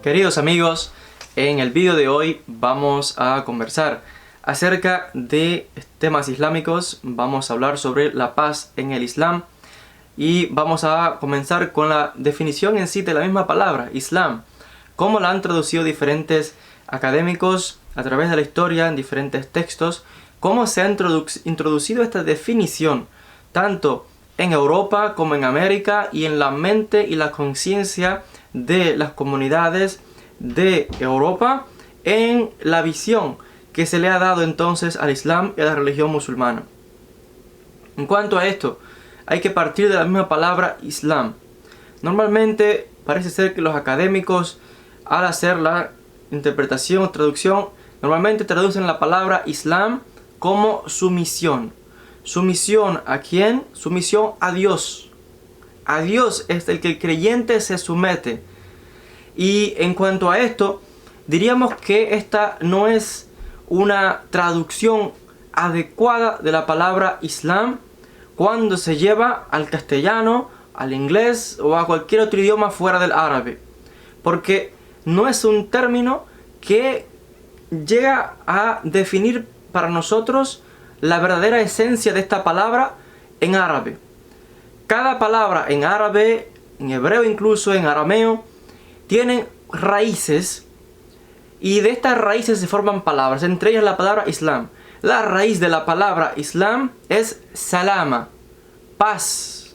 Queridos amigos, en el vídeo de hoy vamos a conversar acerca de temas islámicos. Vamos a hablar sobre la paz en el Islam y vamos a comenzar con la definición en sí de la misma palabra, Islam. Cómo la han traducido diferentes académicos a través de la historia en diferentes textos, cómo se ha introducido esta definición tanto en Europa como en América y en la mente y la conciencia de las comunidades de Europa en la visión que se le ha dado entonces al Islam y a la religión musulmana. En cuanto a esto, hay que partir de la misma palabra Islam. Normalmente parece ser que los académicos, al hacer la interpretación o traducción, normalmente traducen la palabra Islam como sumisión. ¿Sumisión a quién? Sumisión a Dios. A Dios es el que el creyente se somete. Y en cuanto a esto, diríamos que esta no es una traducción adecuada de la palabra Islam cuando se lleva al castellano, al inglés o a cualquier otro idioma fuera del árabe. Porque no es un término que llega a definir para nosotros la verdadera esencia de esta palabra en árabe. Cada palabra en árabe, en hebreo incluso, en arameo, tienen raíces y de estas raíces se forman palabras, entre ellas la palabra Islam. La raíz de la palabra Islam es salama, paz.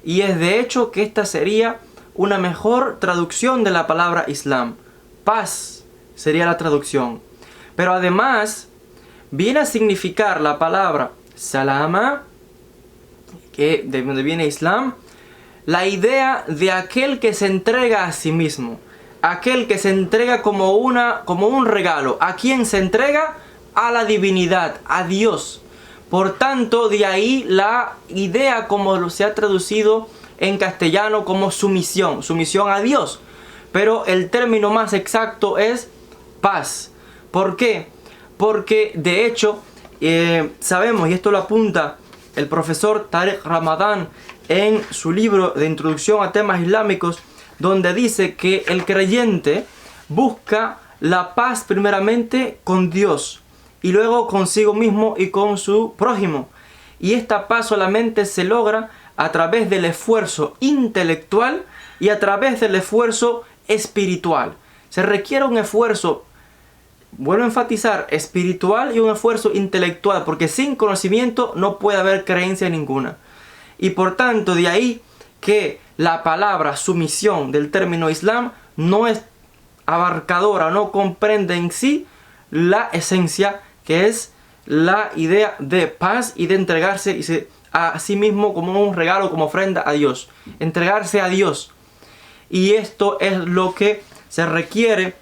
Y es de hecho que esta sería una mejor traducción de la palabra Islam. Paz sería la traducción. Pero además viene a significar la palabra salama, que de donde viene Islam, la idea de aquel que se entrega a sí mismo, aquel que se entrega como un regalo. ¿A quién se entrega? A la divinidad, a Dios. Por tanto, de ahí la idea como se ha traducido en castellano como sumisión, sumisión a Dios. Pero el término más exacto es paz. ¿Por qué? Porque de hecho sabemos, y esto lo apunta el profesor Tariq Ramadan en su libro de introducción a temas islámicos, donde dice que el creyente busca la paz primeramente con Dios y luego consigo mismo y con su prójimo. Y esta paz solamente se logra a través del esfuerzo intelectual y a través del esfuerzo espiritual. Se requiere un esfuerzo, vuelvo a enfatizar, espiritual y un esfuerzo intelectual, porque sin conocimiento no puede haber creencia ninguna. Y por tanto, de ahí que la palabra sumisión del término Islam no es abarcadora, no comprende en sí la esencia, que es la idea de paz y de entregarse a sí mismo como un regalo, como ofrenda a Dios. Entregarse a Dios. Y esto es lo que se requiere.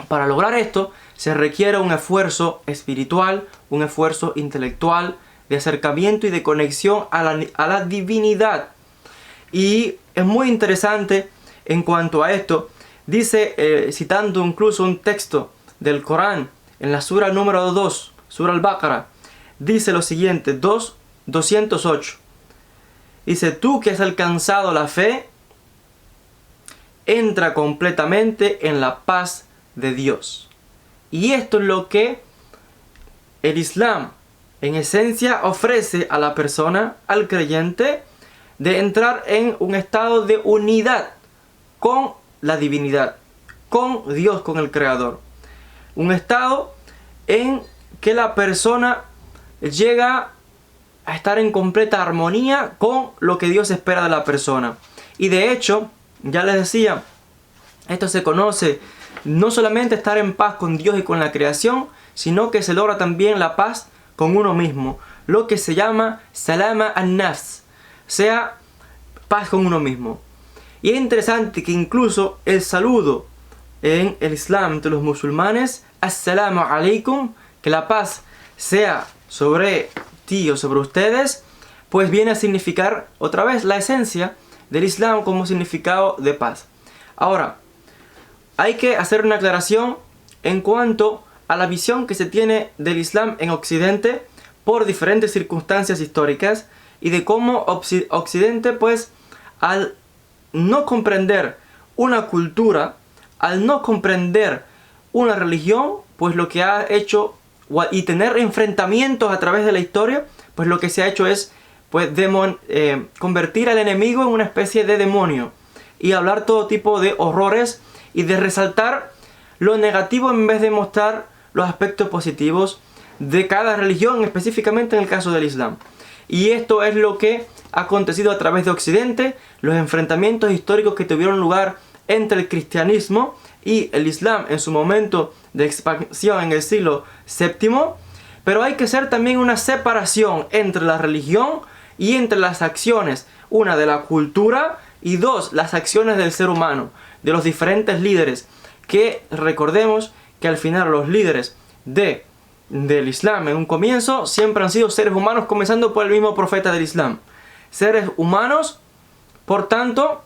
Para lograr esto, se requiere un esfuerzo espiritual, un esfuerzo intelectual, de acercamiento y de conexión a la divinidad. Y es muy interesante en cuanto a esto. Dice, citando incluso un texto del Corán, en la sura número 2, sura Al-Baqarah, dice lo siguiente, 208. Dice, tú que has alcanzado la fe, entra completamente en la paz de Dios. Y esto es lo que el Islam en esencia ofrece a la persona, al creyente, de entrar en un estado de unidad con la divinidad, con Dios, con el Creador. Un estado en que la persona llega a estar en completa armonía con lo que Dios espera de la persona. Y de hecho, ya les decía, esto se conoce no solamente estar en paz con Dios y con la creación, sino que se logra también la paz con uno mismo, lo que se llama salama an-nafs, sea paz con uno mismo. Y es interesante que incluso el saludo en el Islam entre los musulmanes, assalamu alaikum, que la paz sea sobre ti o sobre ustedes, pues viene a significar otra vez la esencia del Islam como significado de paz. Ahora, hay que hacer una aclaración en cuanto a la visión que se tiene del Islam en Occidente por diferentes circunstancias históricas y de cómo Occidente, pues, al no comprender una cultura, al no comprender una religión, pues lo que ha hecho, y tener enfrentamientos a través de la historia, pues lo que se ha hecho es pues convertir al enemigo en una especie de demonio y hablar todo tipo de horrores y de resaltar lo negativo en vez de mostrar los aspectos positivos de cada religión, específicamente en el caso del Islam. Y esto es lo que ha acontecido a través de Occidente, los enfrentamientos históricos que tuvieron lugar entre el cristianismo y el Islam en su momento de expansión en el siglo VII. Pero hay que hacer también una separación entre la religión y entre las acciones, una de la cultura y dos, las acciones del ser humano, de los diferentes líderes, que recordemos que al final los líderes del Islam en un comienzo siempre han sido seres humanos, comenzando por el mismo profeta del Islam. Seres humanos, por tanto,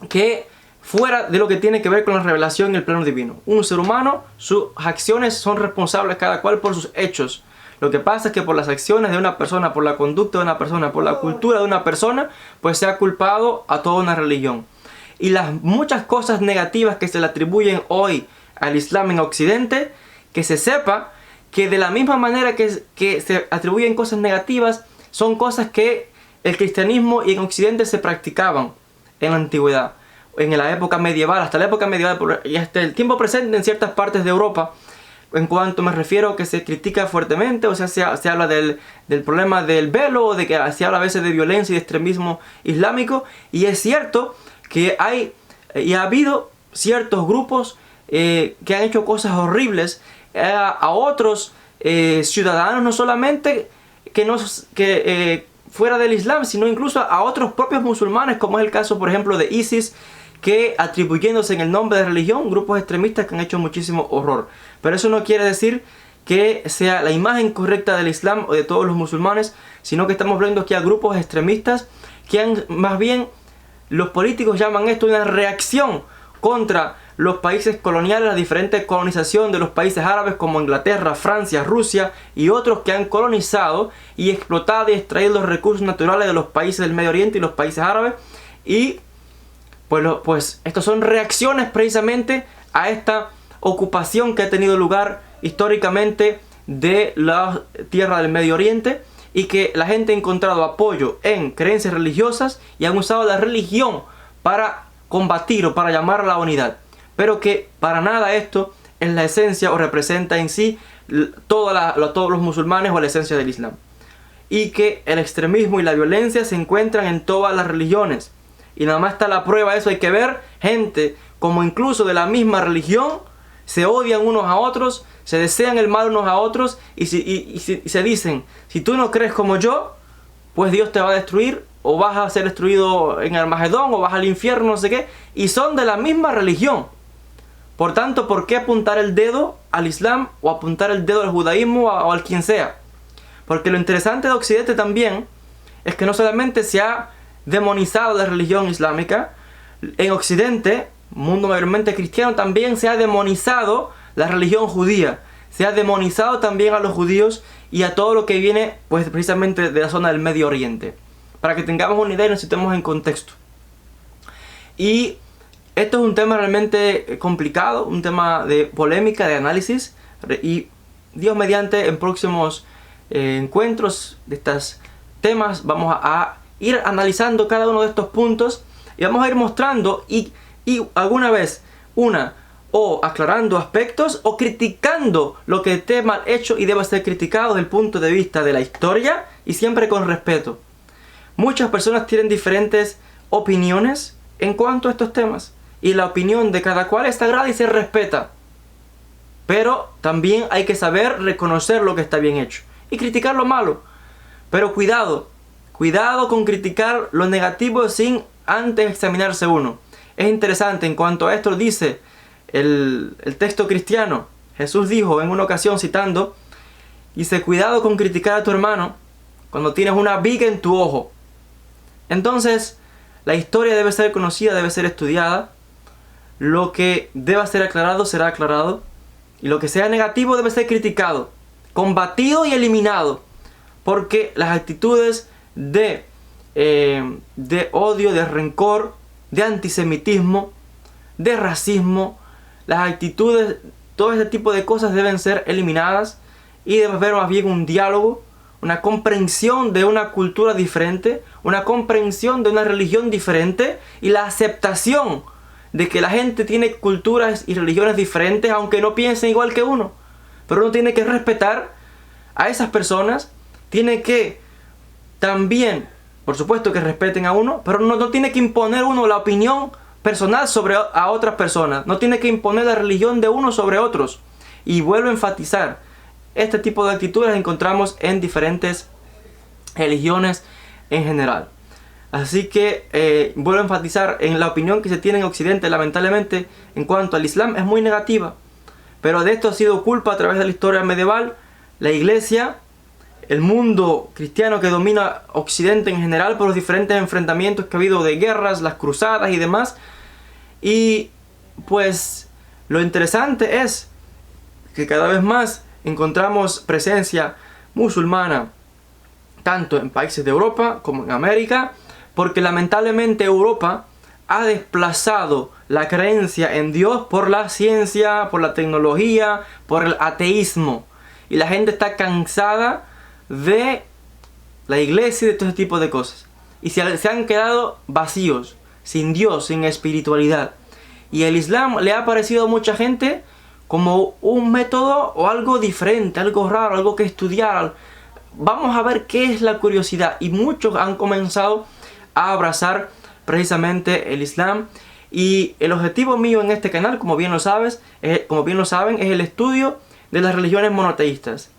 que fuera de lo que tiene que ver con la revelación y el plano divino. Un ser humano, sus acciones son responsables cada cual por sus hechos. Lo que pasa es que por las acciones de una persona, por la conducta de una persona, por la cultura de una persona, pues se ha culpado a toda una religión. Y las muchas cosas negativas que se le atribuyen hoy al Islam en Occidente, que se sepa que de la misma manera que se atribuyen cosas negativas, son cosas que el cristianismo y en Occidente se practicaban en la antigüedad, en la época medieval, hasta la época medieval y hasta el tiempo presente en ciertas partes de Europa. En cuanto me refiero a que se critica fuertemente, o sea, se habla del problema del velo, o de que se habla a veces de violencia y de extremismo islámico, y es cierto que hay y ha habido ciertos grupos que han hecho cosas horribles a otros ciudadanos, no solamente fuera del Islam, sino incluso a otros propios musulmanes, como es el caso, por ejemplo, de ISIS, que atribuyéndose en el nombre de religión, grupos extremistas que han hecho muchísimo horror. Pero eso no quiere decir que sea la imagen correcta del Islam o de todos los musulmanes, sino que estamos viendo aquí a grupos extremistas que han, más bien, los políticos llaman esto una reacción contra los países coloniales, la diferente colonización de los países árabes como Inglaterra, Francia, Rusia y otros que han colonizado y explotado y extraído los recursos naturales de los países del Medio Oriente y los países árabes. Y pues estos son reacciones precisamente a esta ocupación que ha tenido lugar históricamente de la tierra del Medio Oriente, y que la gente ha encontrado apoyo en creencias religiosas y han usado la religión para combatir o para llamar a la unidad, pero que para nada esto es la esencia o representa en sí todos los musulmanes o la esencia del Islam, y que el extremismo y la violencia se encuentran en todas las religiones. Y nada más está la prueba de eso. Hay que ver gente como incluso de la misma religión se odian unos a otros, se desean el mal unos a otros y se dicen: si tú no crees como yo, pues Dios te va a destruir, o vas a ser destruido en Armagedón, o vas al infierno, no sé qué. Y son de la misma religión. Por tanto, ¿por qué apuntar el dedo al Islam o apuntar el dedo al judaísmo o al quien sea? Porque lo interesante de Occidente también es que no solamente se ha demonizado la religión islámica, en Occidente, mundo mayormente cristiano, también se ha demonizado la religión judía, se ha demonizado también a los judíos y a todo lo que viene pues precisamente de la zona del Medio Oriente, para que tengamos una idea y nos situemos en contexto. Y esto es un tema realmente complicado, un tema de polémica, de análisis, y Dios mediante en próximos encuentros de estos temas vamos a ir analizando cada uno de estos puntos y vamos a ir mostrando y alguna vez o aclarando aspectos o criticando lo que esté mal hecho y deba ser criticado desde el punto de vista de la historia y siempre con respeto. Muchas personas tienen diferentes opiniones en cuanto a estos temas y la opinión de cada cual es sagrada y se respeta, pero también hay que saber reconocer lo que está bien hecho y criticar lo malo. Pero cuidado con criticar lo negativo sin antes examinarse uno. Es interesante, en cuanto a esto dice el texto cristiano. Jesús dijo en una ocasión, citando, dice: cuidado con criticar a tu hermano cuando tienes una viga en tu ojo. Entonces, la historia debe ser conocida, debe ser estudiada. Lo que deba ser aclarado será aclarado, y lo que sea negativo debe ser criticado, combatido y eliminado, porque las actitudes de odio, de rencor, de antisemitismo, de racismo, las actitudes, todo este tipo de cosas deben ser eliminadas y debe haber más bien un diálogo, una comprensión de una cultura diferente, una comprensión de una religión diferente y la aceptación de que la gente tiene culturas y religiones diferentes aunque no piensen igual que uno. Pero uno tiene que respetar a esas personas, tiene que también, por supuesto que respeten a uno, pero no tiene que imponer uno la opinión personal sobre a otras personas, no tiene que imponer la religión de uno sobre otros. Y vuelvo a enfatizar, este tipo de actitudes las encontramos en diferentes religiones en general. Así que vuelvo a enfatizar en la opinión que se tiene en Occidente, lamentablemente, en cuanto al Islam, es muy negativa. Pero de esto ha sido culpa a través de la historia medieval, la iglesia, el mundo cristiano que domina Occidente en general por los diferentes enfrentamientos que ha habido de guerras, las cruzadas y demás. Y pues lo interesante es que cada vez más encontramos presencia musulmana tanto en países de Europa como en América, porque lamentablemente Europa ha desplazado la creencia en Dios por la ciencia, por la tecnología, por el ateísmo, y la gente está cansada de la iglesia y de todo ese tipo de cosas, y se han quedado vacíos, sin Dios, sin espiritualidad. Y el Islam le ha parecido a mucha gente como un método o algo diferente, algo raro, algo que estudiar. Vamos a ver qué es la curiosidad. Y muchos han comenzado a abrazar precisamente el Islam. Y el objetivo mío en este canal, como bien lo saben, es el estudio de las religiones monoteístas.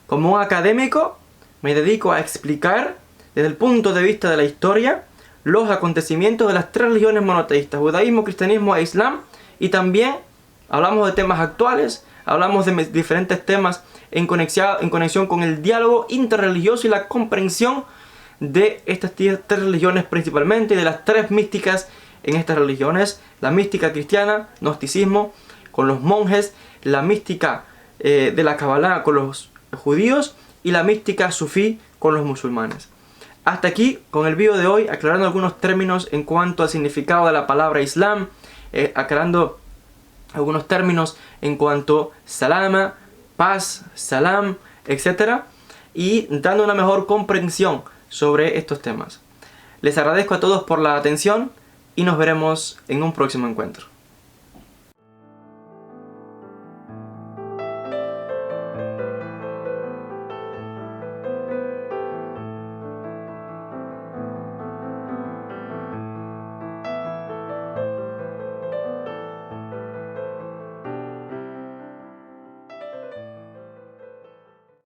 Como un académico, me dedico a explicar desde el punto de vista de la historia los acontecimientos de las tres religiones monoteístas: judaísmo, cristianismo e islam. Y también hablamos de temas actuales, hablamos de diferentes temas en conexión con el diálogo interreligioso y la comprensión de estas tres religiones principalmente, y de las tres místicas en estas religiones: la mística cristiana, gnosticismo, con los monjes, la mística de la Kabbalah con los judíos, y la mística sufí con los musulmanes. Hasta aquí con el vídeo de hoy, aclarando algunos términos en cuanto al significado de la palabra Islam, aclarando algunos términos en cuanto salama, paz, salam, etc. Y dando una mejor comprensión sobre estos temas. Les agradezco a todos por la atención y nos veremos en un próximo encuentro.